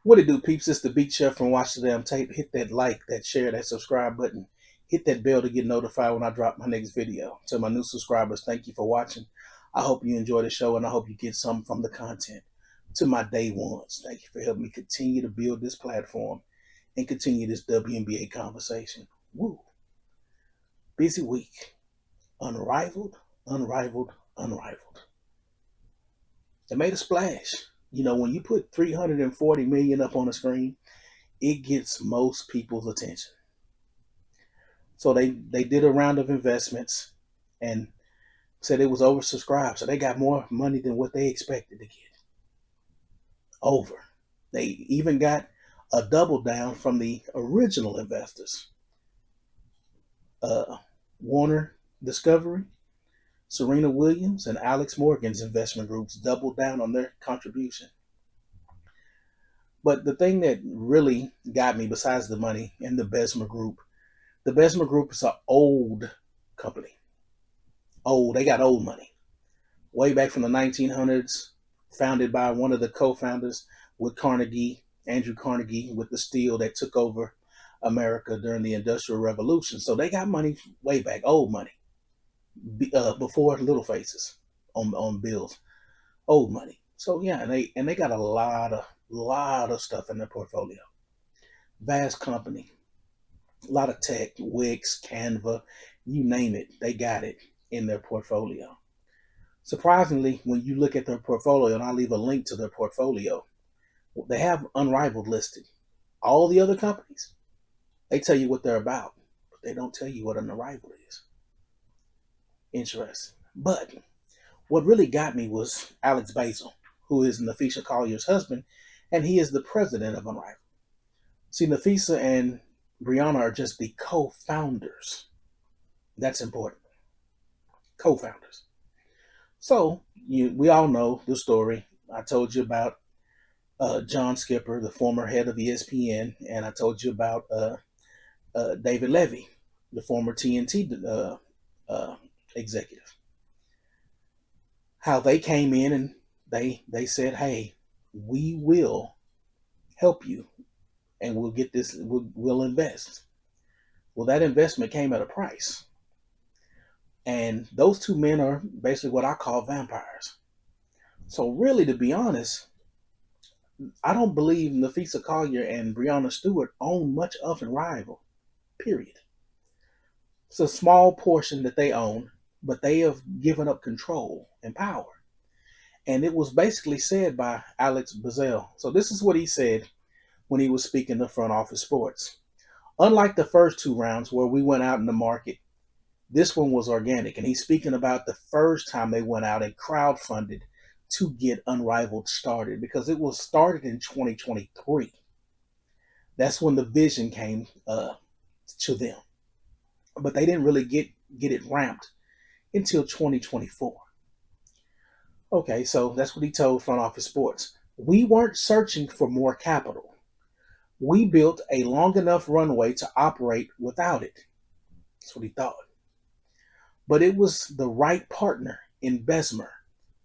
What it do, peeps? It's the Beat Chef from Watch the Damn Tape. Hit that like, that share, that subscribe button. Hit that bell to get notified when I drop my next video. To my new subscribers, thank you for watching. I hope you enjoy the show and I hope you get something from the content. To my day ones, thank you for helping me continue to build this platform and continue this WNBA conversation. Woo. Busy week. Unrivaled, unrivaled, unrivaled. They made a splash. You know, when you put 340 million up on the screen, it gets most people's attention. So they did a round of investments and said it was oversubscribed. So they got more money than what they expected to get. Over. They even got a double down from the original investors. Warner Discovery, Serena Williams, and Alex Morgan's investment groups doubled down on their contribution. But the thing that really got me, besides the money and the Bessemer Group, the Bessemer Group is an old company. Old. They got old money. Way back from the 1900s, founded by one of the co-founders with Carnegie, Andrew Carnegie, with the steel that took over America during the Industrial Revolution. So they got money way back, old money, before little faces on bills, old money. So yeah, and they got a lot of stuff in their portfolio. Vast company, a lot of tech, Wix, Canva, you name it, they got it in their portfolio. Surprisingly, when you look at their portfolio, and I'll leave a link to their portfolio, they have Unrivaled listed. All the other companies, they tell you what they're about, but they don't tell you what an Unrivaled is. Interesting. But what really got me was Alex Basil, who is Nafisa Collier's husband, and he is the president of Unrivaled. See, Nafisa and Brianna are just the co-founders. That's important. Co-founders. So we all know the story. I told you about John Skipper, the former head of ESPN, and I told you about David Levy, the former TNT executive. How they came in and they said, "Hey, we will help you, and we'll get this. We'll invest." Well, that investment came at a price, and those two men are basically what I call vampires. So, really, to be honest, I don't believe Nafisa Collier and Breonna Stewart own much of Unrivaled. Period. It's a small portion that they own, but they have given up control and power. And it was basically said by Alex Bazel. So this is what he said when he was speaking to Front Office Sports. Unlike the first two rounds where we went out in the market, this one was organic. And he's speaking about the first time they went out and crowdfunded to get Unrivaled started, because it was started in 2023. That's when the vision came to them. But they didn't really get it ramped until 2024. Okay, so that's what he told Front Office Sports. We weren't searching for more capital. We built a long enough runway to operate without it. That's what he thought. But it was the right partner in Bessemer,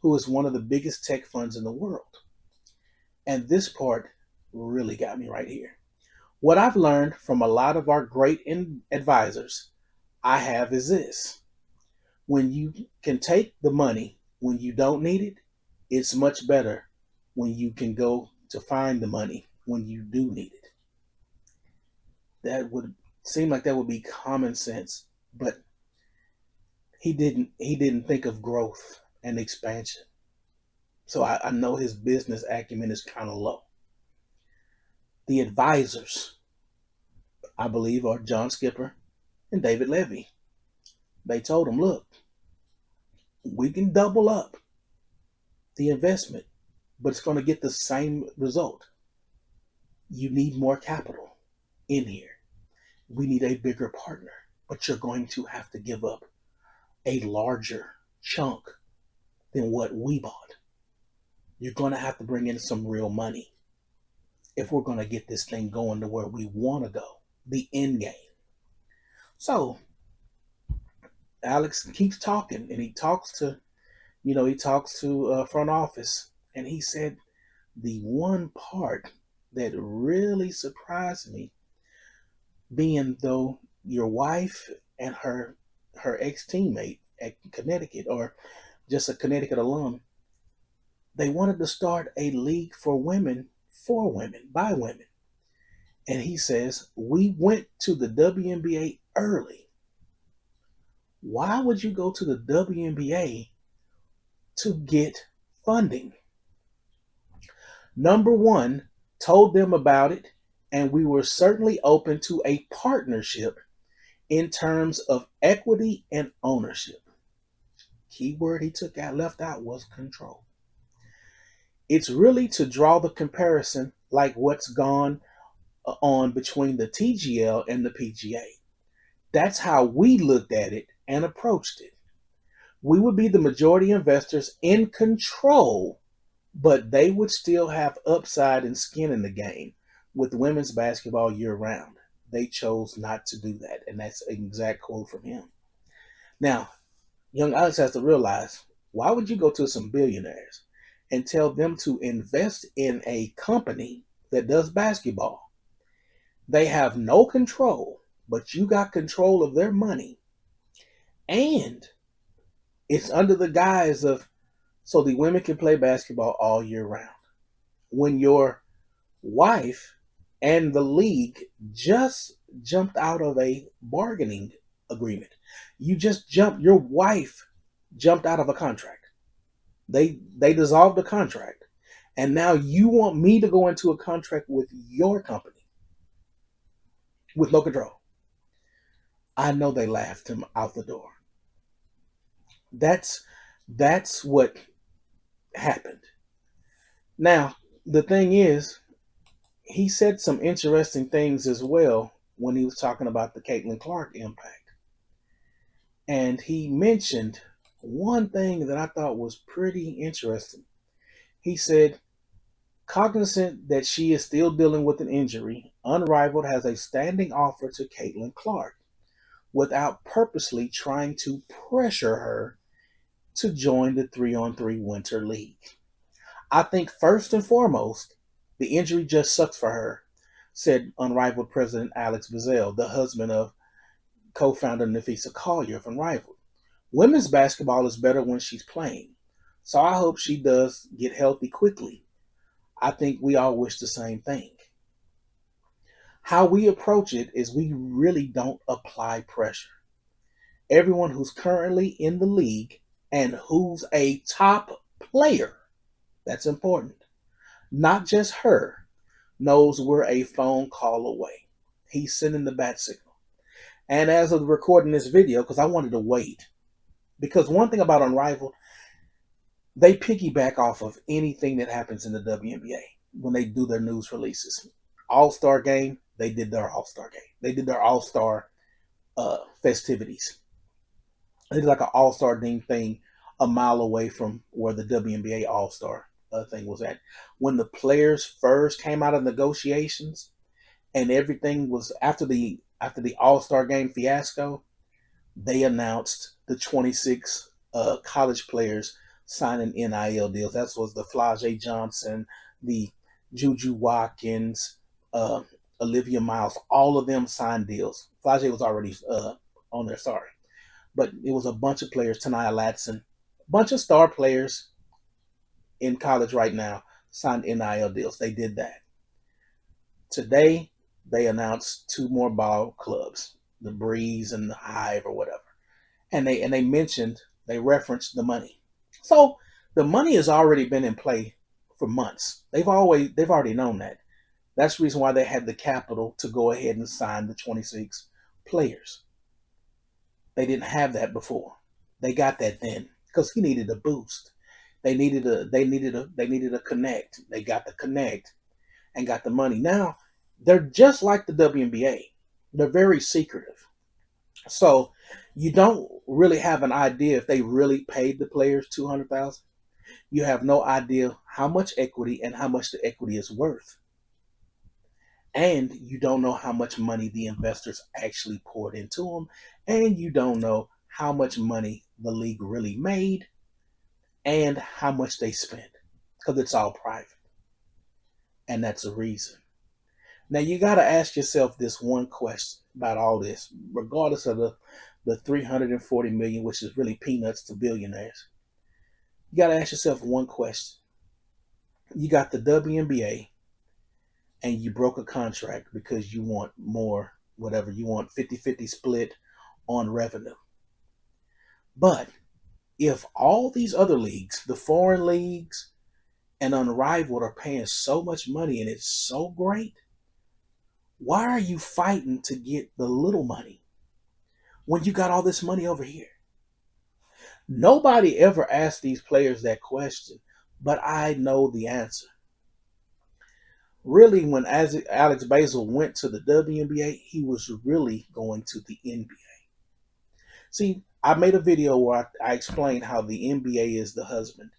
who is one of the biggest tech funds in the world. And this part really got me right here. What I've learned from a lot of our great advisors I have is this. When you can take the money when you don't need it, it's much better when you can go to find the money when you do need it. That would seem like that would be common sense, but he didn't think of growth and expansion. So I know his business acumen is kind of low. The advisors, I believe, are John Skipper and David Levy. They told him, look, we can double up the investment, but it's going to get the same result. You need more capital in here. We need a bigger partner, but you're going to have to give up a larger chunk than what we bought. You're going to have to bring in some real money if we're going to get this thing going to where we want to go, the end game. So Alex keeps talking, and he talks to front office, and he said the one part that really surprised me, being though your wife and her ex teammate at Connecticut, or just a Connecticut alum, they wanted to start a league for women, by women. And he says, we went to the WNBA early. Why would you go to the WNBA to get funding? Number one, told them about it, and we were certainly open to a partnership in terms of equity and ownership. Key word he took out, left out, was control. It's really to draw the comparison like what's gone on between the TGL and the PGA. That's how we looked at it and approached it. We would be the majority investors in control, but they would still have upside and skin in the game with women's basketball year round. They chose not to do that, and that's an exact quote from him. Now, young Alex has to realize, why would you go to some billionaires and tell them to invest in a company that does basketball? They have no control, but you got control of their money. And it's under the guise of, so the women can play basketball all year round. When your wife and the league just jumped out of a bargaining agreement, your wife jumped out of a contract. They dissolved the contract. And now you want me to go into a contract with your company with no control. I know they laughed him out the door. That's what happened. Now, the thing is, he said some interesting things as well when he was talking about the Caitlin Clark impact. And he mentioned one thing that I thought was pretty interesting. He said, cognizant that she is still dealing with an injury, Unrivaled has a standing offer to Caitlin Clark without purposely trying to pressure her to join the 3-on-3 Winter League. I think first and foremost, the injury just sucks for her, said Unrivaled President Alex Bizzell, the husband of co-founder Nafisa Collier of Unrivaled. Women's basketball is better when she's playing, so I hope she does get healthy quickly. I think we all wish the same thing. How we approach it is we really don't apply pressure. Everyone who's currently in the league and who's a top player, that's important, not just her, knows we're a phone call away. He's sending the bat signal. And as of recording this video, because I wanted to wait, because one thing about Unrivaled, they piggyback off of anything that happens in the WNBA when they do their news releases. All-Star game, they did their All-Star game. They did their All-Star festivities. They did like an All-Star thing a mile away from where the WNBA All-Star thing was at. When the players first came out of negotiations and everything was after the All-Star game fiasco, they announced the 26 college players signing NIL deals. That was the Flau'jae Johnson, the Juju Watkins, Olivia Miles. All of them signed deals. Flau'jae was already on there, sorry. But it was a bunch of players, Tanaya Latson, a bunch of star players in college right now signed NIL deals. They did that. Today, they announced 2 more ball clubs, the Breeze and the Hive or whatever. And they referenced the money. So the money has already been in play for months. They've already known that. That's the reason why they had the capital to go ahead and sign the 26 players. They didn't have that before. They got that then because he needed a boost. They needed a connect. They got the connect and got the money. Now they're just like the WNBA. They're very secretive. So you don't really have an idea if they really paid the players $200,000. You have no idea how much equity and how much the equity is worth. And you don't know how much money the investors actually poured into them. And you don't know how much money the league really made and how much they spent because it's all private. And that's a reason. Now you got to ask yourself this one question about all this, regardless of the 340 million, which is really peanuts to billionaires. You got to ask yourself one question. You got the WNBA and you broke a contract because you want more, whatever, you want 50-50 split on revenue. But if all these other leagues, the foreign leagues and Unrivaled, are paying so much money and it's so great, why are you fighting to get the little money when you got all this money over here? Nobody ever asked these players that question, but I know the answer. Really, when Alex Basil went to the WNBA, he was really going to the NBA. See, I made a video where I explained how the NBA is the husband,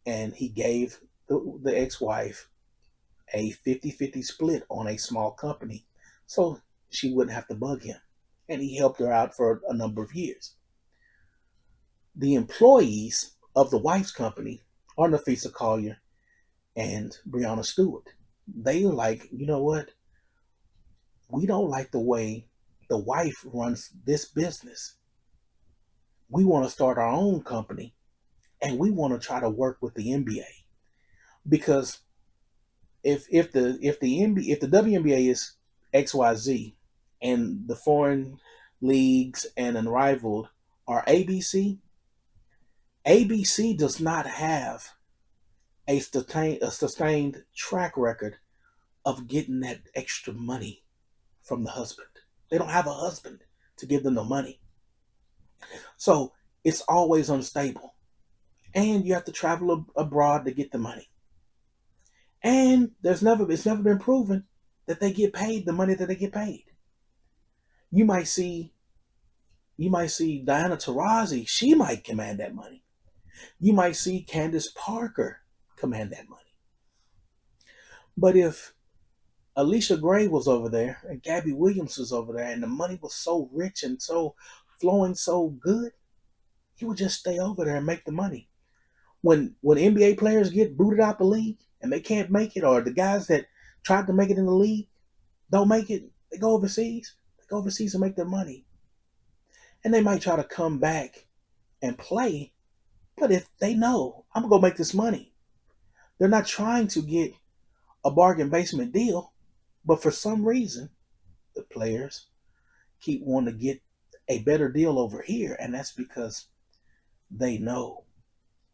and he gave the ex-wife a 50-50 split on a small company so she wouldn't have to bug him. And he helped her out for a number of years. The employees of the wife's company are Nafisa Collier and Brianna Stewart. They are like, you know what? We don't like the way the wife runs this business. We want to start our own company and we want to try to work with the NBA because if the WNBA is XYZ and the foreign leagues and Unrivaled are ABC, ABC does not have a sustained track record of getting that extra money from the husband. They don't have a husband to give them the money. So it's always unstable. And you have to travel abroad to get the money. And it's never been proven that they get paid the money that they get paid. You might see you might see Diana Taurasi, she might command that money. You might see Candace Parker command that money. But if Alicia Gray was over there and Gabby Williams was over there and the money was so rich and so flowing so good, you would just stay over there and make the money. When NBA players get booted out the league and they can't make it, or the guys that tried to make it in the league don't make it, they go overseas. They go overseas and make their money. And they might try to come back and play, but if they know I'm gonna go make this money, they're not trying to get a bargain basement deal, but for some reason the players keep wanting to get a better deal over here, and that's because they know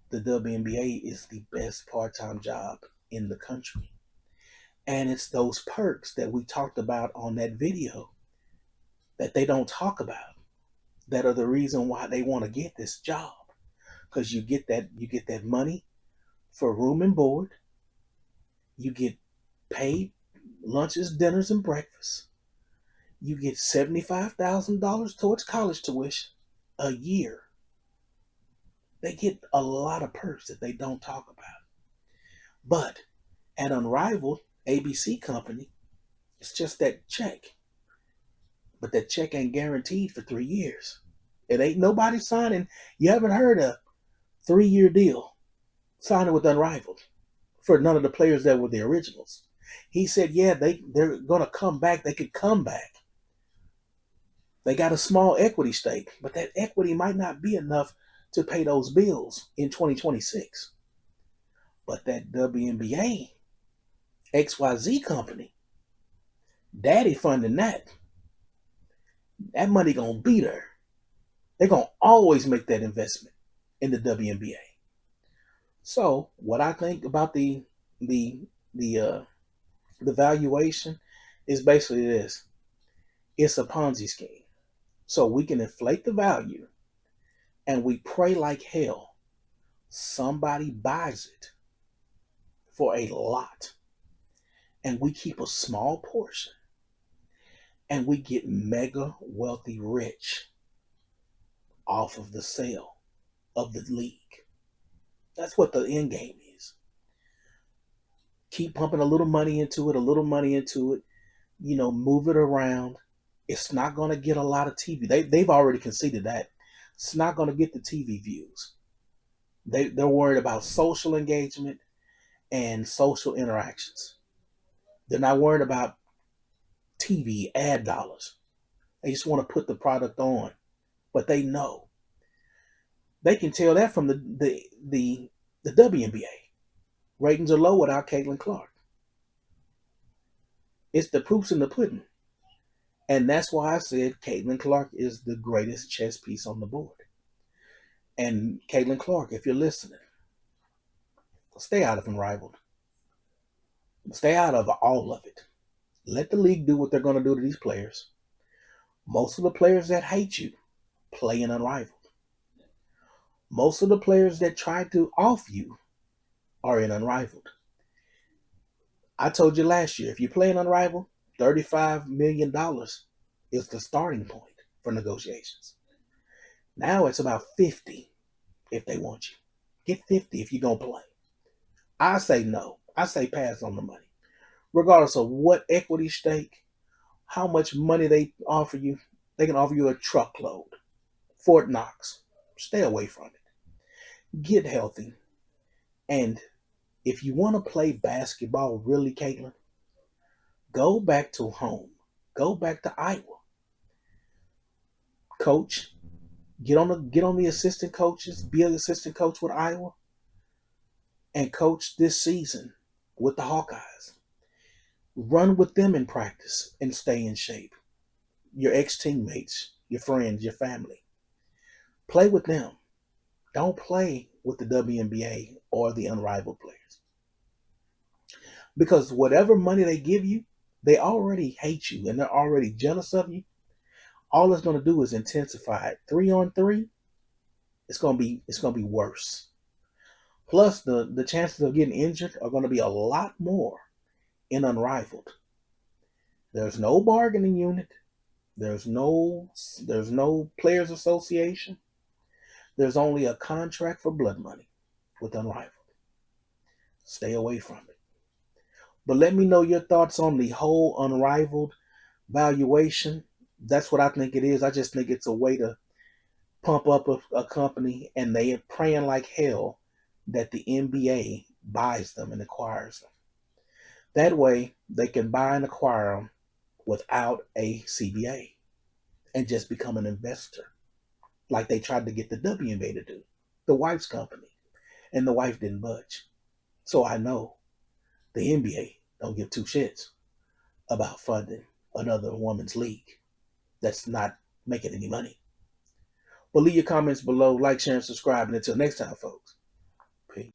the WNBA is the best part-time job in the country. And it's those perks that we talked about on that video that they don't talk about that are the reason why they want to get this job. Because you get that money for room and board, you get paid lunches, dinners, and breakfast. You get $75,000 towards college tuition a year. They get a lot of perks that they don't talk about. But at Unrivaled, ABC company, it's just that check. But that check ain't guaranteed for 3 years. It ain't nobody signing. You haven't heard a 3-year deal signing with Unrivaled for none of the players that were the originals. He said, yeah, they're gonna come back. They could come back. They got a small equity stake, but that equity might not be enough to pay those bills in 2026. But that WNBA XYZ company, daddy funding that. That money gonna be there. They're gonna always make that investment in the WNBA. So what I think about the the the valuation is basically this. It's a Ponzi scheme. So we can inflate the value and we pray like hell somebody buys it for a lot and we keep a small portion and we get mega wealthy rich off of the sale of the league. That's what the end game is. Keep pumping a little money into it, a little money into it, move it around. It's not going to get a lot of TV. They've already conceded that. It's not going to get the TV views. They're worried about social engagement and social interactions. They're not worried about TV ad dollars. They just want to put the product on, but they know they can tell that from the WNBA ratings are low without Caitlin Clark. It's the proofs in the pudding, and that's why I said Caitlin Clark is the greatest chess piece on the board. And Caitlin Clark, if you're listening, stay out of Unrivaled. Stay out of all of it. Let the league do what they're going to do to these players. Most of the players that hate you play in Unrivaled. Most of the players that try to off you are in Unrivaled. I told you last year, if you play in Unrivaled, $35 million is the starting point for negotiations. Now it's about 50 if they want you. Get 50 if you're going to play. I say no. I say pass on the money. Regardless of what equity stake, how much money they offer you, they can offer you a truckload. Fort Knox. Stay away from it. Get healthy. And if you want to play basketball really, Caitlin, go back to home. Go back to Iowa. Coach, get on the assistant coaches, be an assistant coach with Iowa, and coach this season with the Hawkeyes. Run with them in practice and stay in shape. Your ex-teammates, your friends, your family. Play with them. Don't play with the WNBA or the Unrivaled players. Because whatever money they give you, they already hate you and they're already jealous of you. All it's going to do is intensify it. 3-on-3, it's gonna be worse. Plus, the chances of getting injured are going to be a lot more in Unrivaled. There's no bargaining unit. There's no players association. There's only a contract for blood money with Unrivaled. Stay away from it. But let me know your thoughts on the whole Unrivaled valuation. That's what I think it is. I just think it's a way to pump up a company, and they are praying like hell that the NBA buys them and acquires them. That way, they can buy and acquire them without a CBA and just become an investor, like they tried to get the WNBA to do, the wife's company, and the wife didn't budge. So I know the NBA don't give two shits about funding another women's league that's not making any money. But leave your comments below, like, share, and subscribe. And until next time, folks, peace.